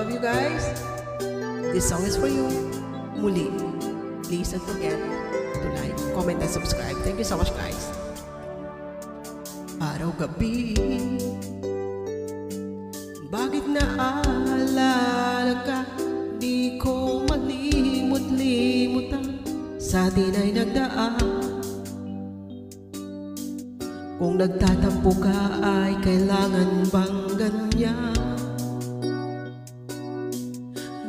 all of you guys. This song is for you. Muli. Please don't forget to like, comment, and subscribe. Thank you so much, guys. Araw-gabi, bakit naalala ka? Di ko malimot-limutan sa atin ay nagdaan. Kung nagtatampo ka ay kailangan bang ganyan?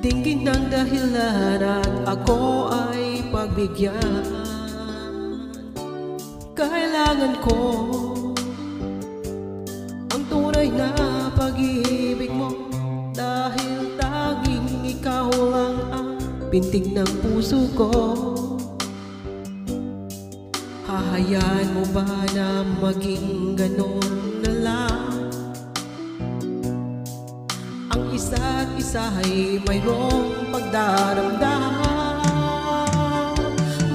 Dinggin ng dahilan at ako ay pagbigyan. Kailangan ko ang tunay na pag-ibig mo, dahil tanging ikaw lang ang pintig ng puso ko. Hahayaan mo ba na maging ganon na lang? Ang isa't isa ay mayroong pagdaramdam.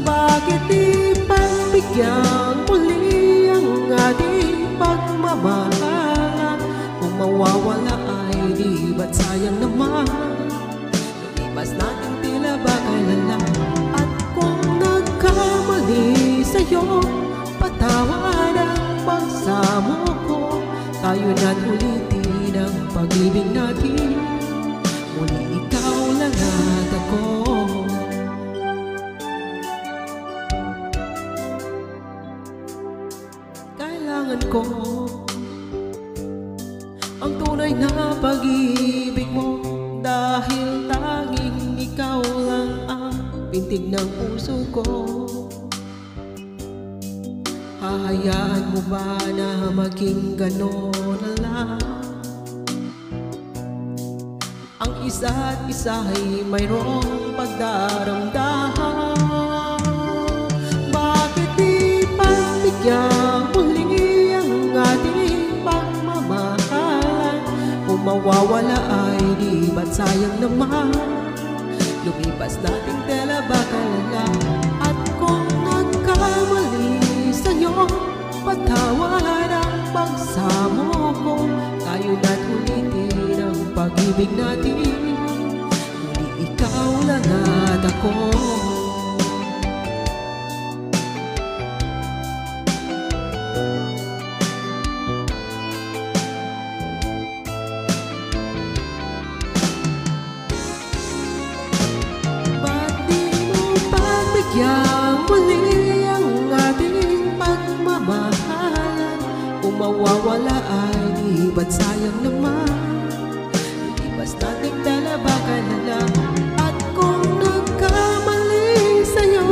Bakit di pagbigyan muli ang ating pagmamahalan? Kung mawawala ay di ba't sayang naman? Lumipas natin tila ba kailan? At kung nagkamali sa'yo, patawad ang pagsamo ko. Tayo na't ulitin ang pag-ibig natin. Muli ikaw lang at ako. Kailangan ko ang tunay na pag-ibig mo, dahil tanging ikaw lang ang pintig ng puso ko. Hahayaan mo ba na maging ganon na lang? Ang isa't isa ay mayroong pagdaramdam. Bakit di pagbigyan muli ang ating pagmamahalan? Kung mawawala ay di ba't sayang naman? Lumipas nating tela ba kailan? At kung nagkamali sa'yo, patawad ang pagsamo ko. Tayo na't ulitin ang pag-ibig natin. Muli ikaw lang at ako. Ba't di mo pagbigyan muli ang ating pagmamahalan? Kung mawawala ay di ba't sayang naman? Lumipas nating dala ba kailan? At kung nagkamali sa'yo,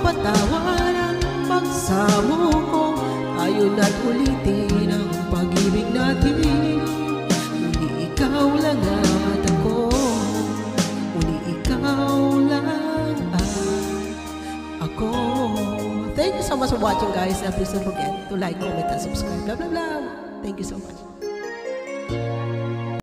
patawad ang pagsamo ko. Tayo na't ulitin ang pag-ibig natin. Muli ikaw lang at ako. Muli ikaw lang at ako. Thank you so much for watching, guys. And please don't forget to like, comment, and subscribe. Blah, blah, blah. Thank you so much.